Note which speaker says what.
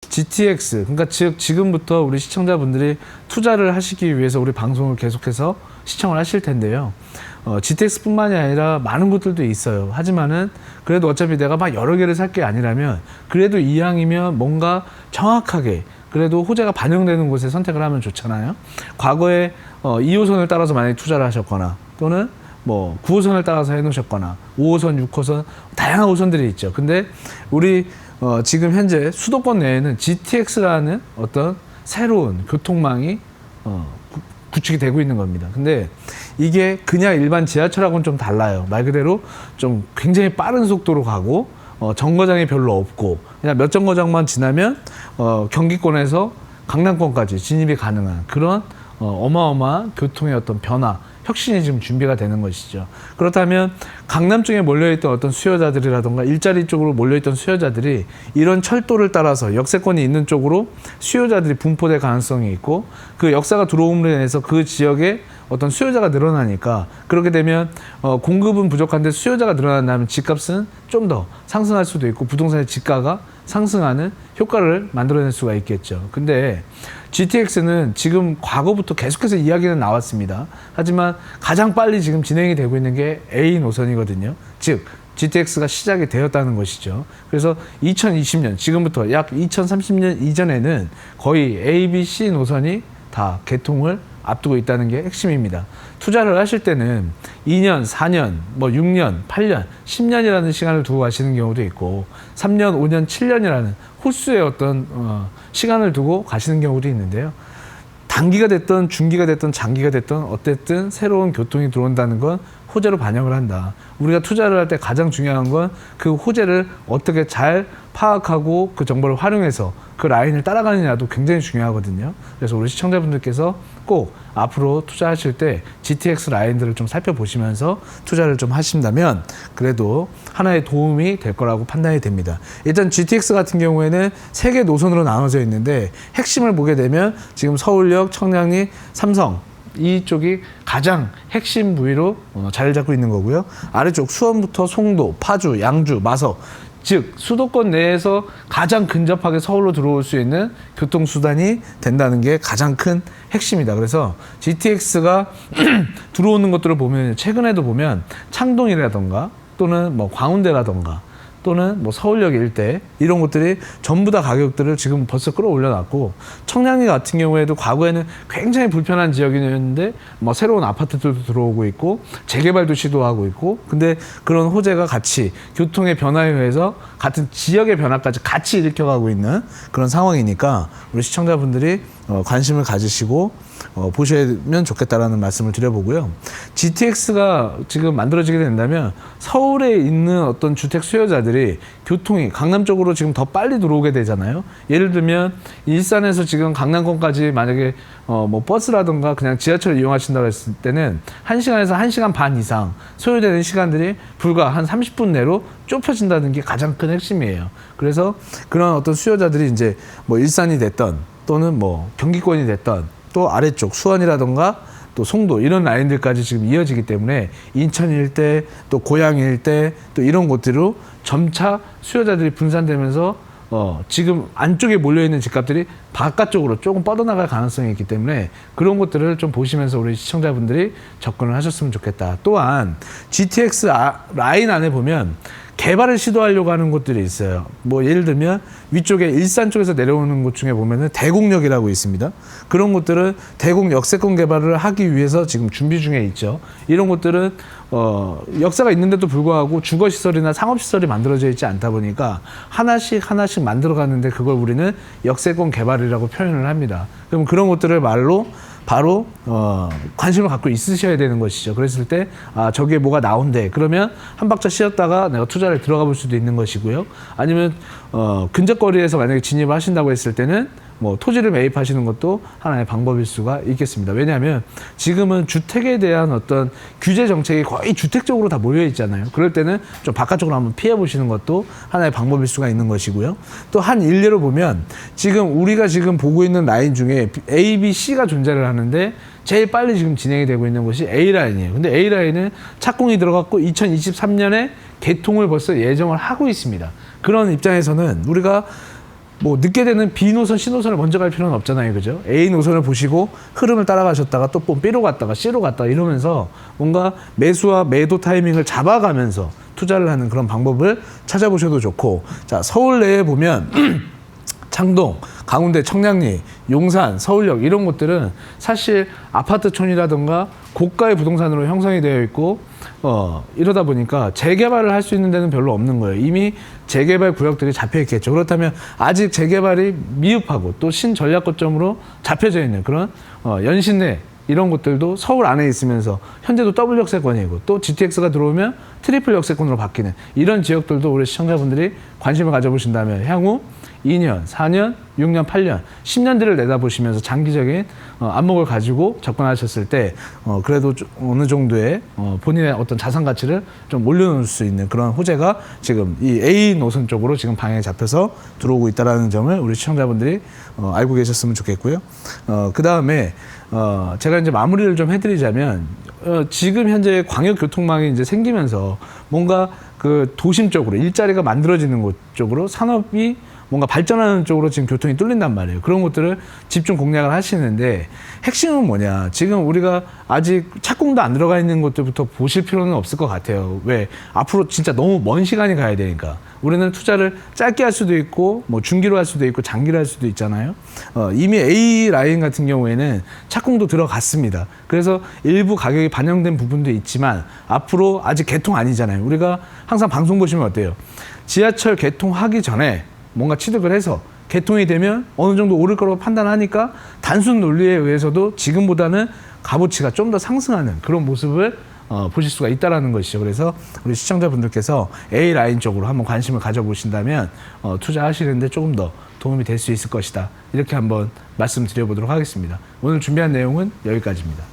Speaker 1: GTX, 그러니까 즉 지금부터 우리 시청자분들이 투자를 하시기 위해서 우리 방송을 계속해서 시청을 하실 텐데요. GTX뿐만이 아니라 많은 것들도 있어요. 하지만은 그래도 어차피 내가 막 여러 개를 살 게 아니라면 그래도 이왕이면 뭔가 정확하게 그래도 호재가 반영되는 곳에 선택을 하면 좋잖아요. 과거에 2호선을 따라서 만약에 투자를 하셨거나 또는 뭐 9호선을 따라서 해놓으셨거나 5호선, 6호선 다양한 호선들이 있죠. 근데 우리 지금 현재 수도권 내에는 GTX라는 어떤 새로운 교통망이 구축이 되고 있는 겁니다. 근데 이게 그냥 일반 지하철하고는 좀 달라요. 말 그대로 좀 굉장히 빠른 속도로 가고 정거장이 별로 없고 그냥 몇 정거장만 지나면 경기권에서 강남권까지 진입이 가능한 그런 어마어마한 교통의 어떤 변화, 혁신이 지금 준비가 되는 것이죠. 그렇다면 강남 쪽에 몰려있던 어떤 수요자들이라던가 일자리 쪽으로 몰려있던 수요자들이 이런 철도를 따라서 역세권이 있는 쪽으로 수요자들이 분포될 가능성이 있고 그 역사가 들어옴으로 인해서 그 지역에 어떤 수요자가 늘어나니까 그렇게 되면 공급은 부족한데 수요자가 늘어난다면 집값은 좀 더 상승할 수도 있고 부동산의 지가가 상승하는 효과를 만들어낼 수가 있겠죠. 근데 GTX는 지금 과거부터 계속해서 이야기는 나왔습니다. 하지만 가장 빨리 지금 진행이 되고 있는 게 A 노선이거든요. 즉 GTX가 시작이 되었다는 것이죠. 그래서 2020년 지금부터 약 2030년 이전에는 거의 A, B, C 노선이 다 개통을 앞두고 있다는 게 핵심입니다. 투자를 하실 때는 2년, 4년, 뭐 6년, 8년, 10년이라는 시간을 두고 가시는 경우도 있고 3년, 5년, 7년이라는 호수의 어떤 시간을 두고 가시는 경우도 있는데요. 단기가 됐든 중기가 됐든 장기가 됐든 어쨌든 새로운 교통이 들어온다는 건 호재로 반영을 한다. 우리가 투자를 할 때 가장 중요한 건 그 호재를 어떻게 잘 파악하고 그 정보를 활용해서 그 라인을 따라가느냐도 굉장히 중요하거든요. 그래서 우리 시청자분들께서 꼭 앞으로 투자하실 때 GTX 라인들을 좀 살펴보시면서 투자를 좀 하신다면 그래도 하나의 도움이 될 거라고 판단이 됩니다. 일단 GTX 같은 경우에는 3개 노선으로 나눠져 있는데 핵심을 보게 되면 지금 서울역, 청량리, 삼성 이쪽이 가장 핵심 부위로 자리를 잡고 있는 거고요. 아래쪽 수원부터 송도, 파주, 양주, 마석 즉 수도권 내에서 가장 근접하게 서울로 들어올 수 있는 교통수단이 된다는 게 가장 큰 핵심이다. 그래서 GTX가 들어오는 것들을 보면 최근에도 보면 창동이라던가 또는 뭐 광운대라던가 또는 뭐 서울역 일대 이런 곳들이 전부 다 가격들을 지금 벌써 끌어올려놨고 청량리 같은 경우에도 과거에는 굉장히 불편한 지역이었는데 뭐 새로운 아파트들도 들어오고 있고 재개발도 시도하고 있고 근데 그런 호재가 같이 교통의 변화에 의해서 같은 지역의 변화까지 같이 일으켜가고 있는 그런 상황이니까 우리 시청자분들이 관심을 가지시고 보시면 좋겠다라는 말씀을 드려보고요. GTX가 지금 만들어지게 된다면 서울에 있는 어떤 주택 수요자들이 교통이 강남 쪽으로 지금 더 빨리 들어오게 되잖아요. 예를 들면 일산에서 지금 강남권까지 만약에 뭐 버스라든가 그냥 지하철을 이용하신다고 했을 때는 1시간에서 1시간 반 이상 소요되는 시간들이 불과 한 30분 내로 좁혀진다는 게 가장 큰 핵심이에요. 그래서 그런 어떤 수요자들이 이제 뭐 일산이 됐던 또는 뭐 경기권이 됐던 또 아래쪽 수원이라던가 또 송도 이런 라인들까지 지금 이어지기 때문에 인천 일대 또 고양 일대 또 이런 곳들로 점차 수요자들이 분산되면서 지금 안쪽에 몰려있는 집값들이 바깥쪽으로 조금 뻗어나갈 가능성이 있기 때문에 그런 것들을 좀 보시면서 우리 시청자분들이 접근을 하셨으면 좋겠다. 또한 GTX 라인 안에 보면 개발을 시도하려고 하는 곳들이 있어요. 뭐 예를 들면 위쪽에 일산 쪽에서 내려오는 곳 중에 보면은 대곡역이라고 있습니다. 그런 곳들은 대곡 역세권 개발을 하기 위해서 지금 준비 중에 있죠. 이런 곳들은 역사가 있는데도 불구하고 주거시설이나 상업시설이 만들어져 있지 않다 보니까 하나씩 만들어 가는데 그걸 우리는 역세권 개발이라고 표현을 합니다. 그럼 그런 것들을 말로 바로 관심을 갖고 있으셔야 되는 것이죠. 그랬을 때 저기에 뭐가 나온대. 그러면 한 박자 쉬었다가 내가 투자를 들어가 볼 수도 있는 것이고요. 아니면 근접거리에서 만약에 진입을 하신다고 했을 때는 뭐 토지를 매입하시는 것도 하나의 방법일 수가 있겠습니다. 왜냐하면 지금은 주택에 대한 어떤 규제 정책이 거의 주택 쪽으로 다 몰려 있잖아요. 그럴 때는 좀 바깥쪽으로 한번 피해 보시는 것도 하나의 방법일 수가 있는 것이고요. 또 한 일례로 보면 지금 우리가 지금 보고 있는 라인 중에 A, B, C가 존재를 하는데 제일 빨리 지금 진행이 되고 있는 곳이 A라인이에요. 근데 A라인은 착공이 들어갔고 2023년에 개통을 벌써 예정을 하고 있습니다. 그런 입장에서는 우리가 뭐 늦게 되는 B 노선, C 노선을 먼저 갈 필요는 없잖아요. 그죠? A 노선을 보시고 흐름을 따라가셨다가 또 B로 갔다가 C로 갔다가 이러면서 뭔가 매수와 매도 타이밍을 잡아가면서 투자를 하는 그런 방법을 찾아보셔도 좋고, 자, 서울 내에 보면 창동, 강원대, 청량리, 용산, 서울역 이런 곳들은 사실 아파트촌이라든가 고가의 부동산으로 형성이 되어 있고 이러다 보니까 재개발을 할 수 있는 데는 별로 없는 거예요. 이미 재개발 구역들이 잡혀 있겠죠. 그렇다면 아직 재개발이 미흡하고 또 신전략 거점으로 잡혀져 있는 그런 연신내 이런 곳들도 서울 안에 있으면서 현재도 더블 역세권이고 또 GTX가 들어오면 트리플 역세권으로 바뀌는 이런 지역들도 우리 시청자분들이 관심을 가져보신다면 향후 2년, 4년, 6년, 8년, 10년들을 내다보시면서 장기적인 안목을 가지고 접근하셨을 때 그래도 어느 정도의 본인의 어떤 자산 가치를 좀 올려놓을 수 있는 그런 호재가 지금 이 A 노선 쪽으로 지금 방향이 잡혀서 들어오고 있다는 점을 우리 시청자분들이 알고 계셨으면 좋겠고요. 그 다음에 제가 이제 마무리를 좀 해드리자면 지금 현재 광역교통망이 이제 생기면서 뭔가 그 도심 쪽으로 일자리가 만들어지는 곳 쪽으로 산업이 뭔가 발전하는 쪽으로 지금 교통이 뚫린단 말이에요. 그런 것들을 집중 공략을 하시는데 핵심은 뭐냐? 지금 우리가 아직 착공도 안 들어가 있는 것들부터 보실 필요는 없을 것 같아요. 왜? 앞으로 진짜 너무 먼 시간이 가야 되니까. 우리는 투자를 짧게 할 수도 있고 뭐 중기로 할 수도 있고 장기로 할 수도 있잖아요. 이미 A 라인 같은 경우에는 착공도 들어갔습니다. 그래서 일부 가격이 반영된 부분도 있지만 앞으로 아직 개통 아니잖아요. 우리가 항상 방송 보시면 어때요? 지하철 개통하기 전에 뭔가 취득을 해서 개통이 되면 어느 정도 오를 거라고 판단하니까 단순 논리에 의해서도 지금보다는 값어치가 좀 더 상승하는 그런 모습을 보실 수가 있다는 것이죠. 그래서 우리 시청자분들께서 A 라인 쪽으로 한번 관심을 가져보신다면 투자하시는데 조금 더 도움이 될 수 있을 것이다. 이렇게 한번 말씀드려보도록 하겠습니다. 오늘 준비한 내용은 여기까지입니다.